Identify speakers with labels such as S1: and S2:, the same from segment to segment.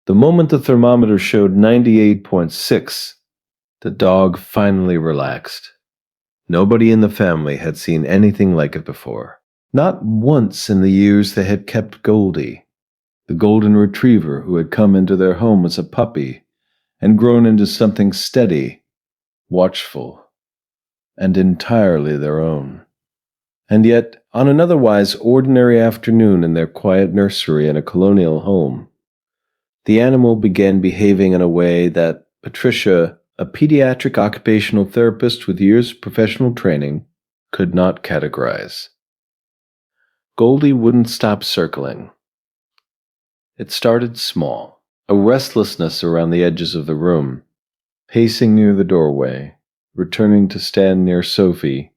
S1: The moment the thermometer showed 98.6, the dog finally relaxed. Nobody in the family had seen anything like it before. Not once in the years they had kept Goldie, the golden retriever who had come into their home as a puppy and grown into something steady, watchful, and entirely their own. And yet, on an otherwise ordinary afternoon in their quiet nursery in a colonial home, the animal began behaving in a way that Patricia, a pediatric occupational therapist with years of professional training, could not categorize. Goldie wouldn't stop circling. It started small, a restlessness around the edges of the room, pacing near the doorway, returning to stand near Sophie,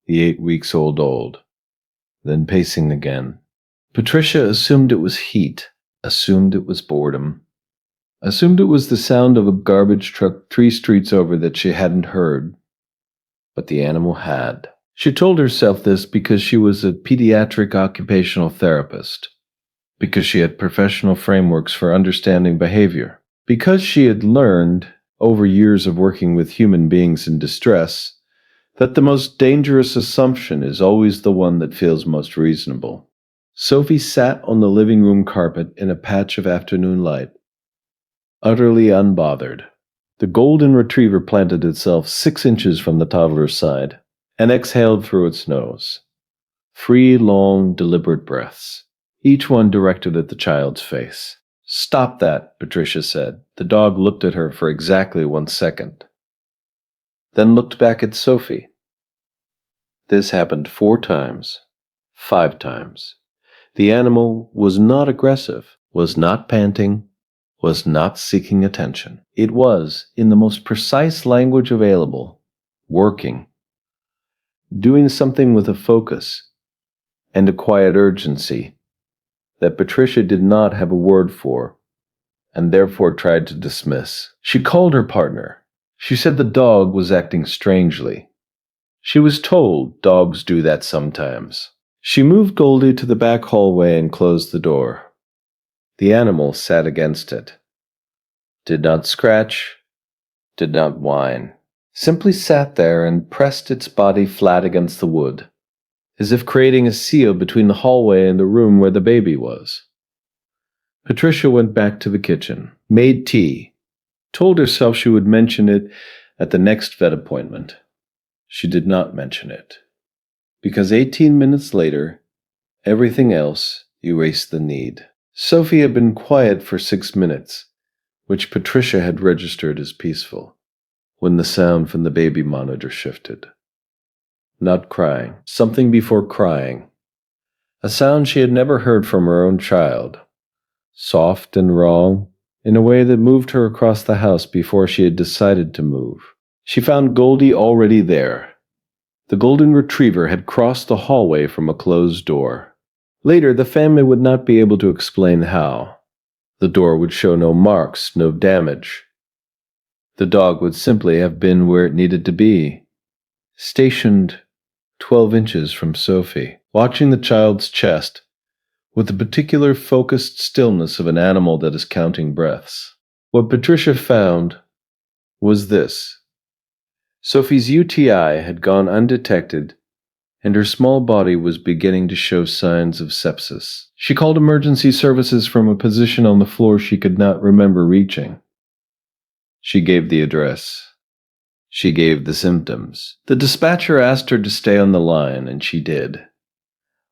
S1: the 8 weeks old, then pacing again. Patricia assumed it was heat, assumed it was boredom, assumed it was the sound of a garbage truck 3 streets over that she hadn't heard. But the animal had. She told herself this because she was a pediatric occupational therapist, because she had professional frameworks for understanding behavior, because she had learned, over years of working with human beings in distress, that the most dangerous assumption is always the one that feels most reasonable. Sophie sat on the living room carpet in a patch of afternoon light, utterly unbothered. The golden retriever planted itself 6 inches from the toddler's side and exhaled through its nose. 3 long, deliberate breaths, each one directed at the child's face. "Stop that," Patricia said. The dog looked at her for exactly 1 second, then looked back at Sophie. This happened 4 times, 5 times. The animal was not aggressive, was not panting, was not seeking attention. It was, in the most precise language available, working, doing something with a focus and a quiet urgency that Patricia did not have a word for, and therefore tried to dismiss. She called her partner. She said the dog was acting strangely. She was told dogs do that sometimes. She moved Goldie to the back hallway and closed the door. The animal sat against it. Did not scratch, did not whine. Simply sat there and pressed its body flat against the wood, as if creating a seal between the hallway and the room where the baby was. Patricia went back to the kitchen, made tea, told herself she would mention it at the next vet appointment. She did not mention it, because 18 minutes later, everything else erased the need. Sophie had been quiet for 6 minutes, which Patricia had registered as peaceful, when the sound from the baby monitor shifted. Not crying, something before crying, a sound she had never heard from her own child, soft and wrong, in a way that moved her across the house before she had decided to move. She found Goldie already there. The golden retriever had crossed the hallway from a closed door. Later, the family would not be able to explain how. The door would show no marks, no damage. The dog would simply have been where it needed to be, stationed 12 inches from Sophie, watching the child's chest, with the particular focused stillness of an animal that is counting breaths. What Patricia found was this. Sophie's UTI had gone undetected, and her small body was beginning to show signs of sepsis. She called emergency services from a position on the floor she could not remember reaching. She gave the address. She gave the symptoms. The dispatcher asked her to stay on the line, and she did,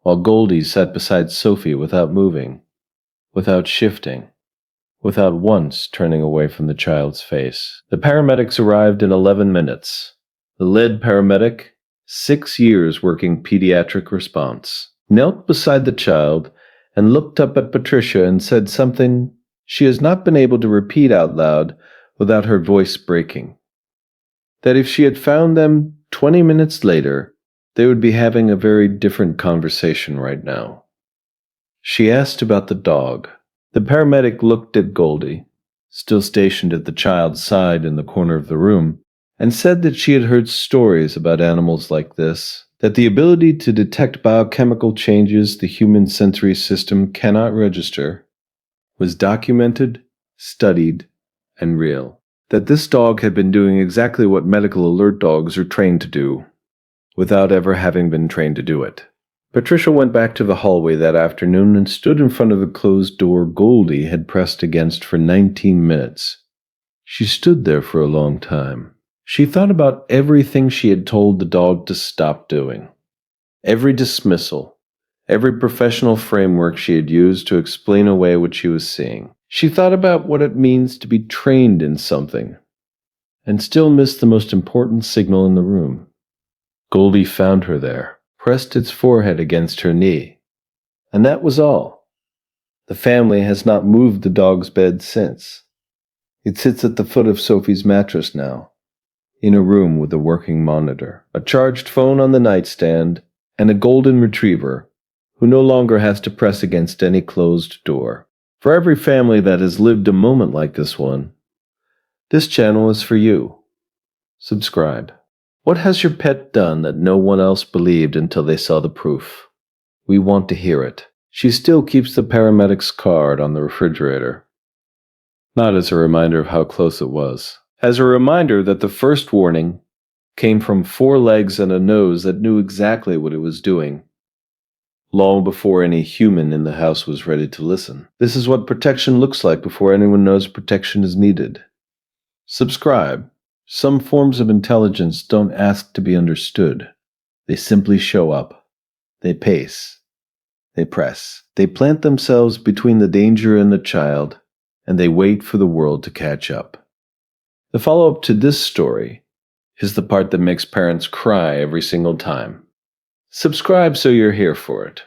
S1: while Goldie sat beside Sophie without moving, without shifting, without once turning away from the child's face. The paramedics arrived in 11 minutes. The lead paramedic, 6 years working pediatric response, knelt beside the child and looked up at Patricia and said something she has not been able to repeat out loud without her voice breaking. That if she had found them 20 minutes later, they would be having a very different conversation right now. She asked about the dog. The paramedic looked at Goldie, still stationed at the child's side in the corner of the room, and said that she had heard stories about animals like this, that the ability to detect biochemical changes the human sensory system cannot register was documented, studied, and real. That this dog had been doing exactly what medical alert dogs are trained to do, without ever having been trained to do it. Patricia went back to the hallway that afternoon and stood in front of the closed door Goldie had pressed against for 19 minutes. She stood there for a long time. She thought about everything she had told the dog to stop doing. Every dismissal, every professional framework she had used to explain away what she was seeing. She thought about what it means to be trained in something, and still missed the most important signal in the room. Goldie found her there, pressed its forehead against her knee. And that was all. The family has not moved the dog's bed since. It sits at the foot of Sophie's mattress now, in a room with a working monitor, a charged phone on the nightstand, and a golden retriever who no longer has to press against any closed door. For every family that has lived a moment like this one, this channel is for you. Subscribe. What has your pet done that no one else believed until they saw the proof? We want to hear it. She still keeps the paramedic's card on the refrigerator. Not as a reminder of how close it was. As a reminder that the first warning came from 4 legs and a nose that knew exactly what it was doing, long before any human in the house was ready to listen. This is what protection looks like before anyone knows protection is needed. Subscribe. Some forms of intelligence don't ask to be understood. They simply show up. They pace. They press. They plant themselves between the danger and the child, and they wait for the world to catch up. The follow-up to this story is the part that makes parents cry every single time. Subscribe so you're here for it.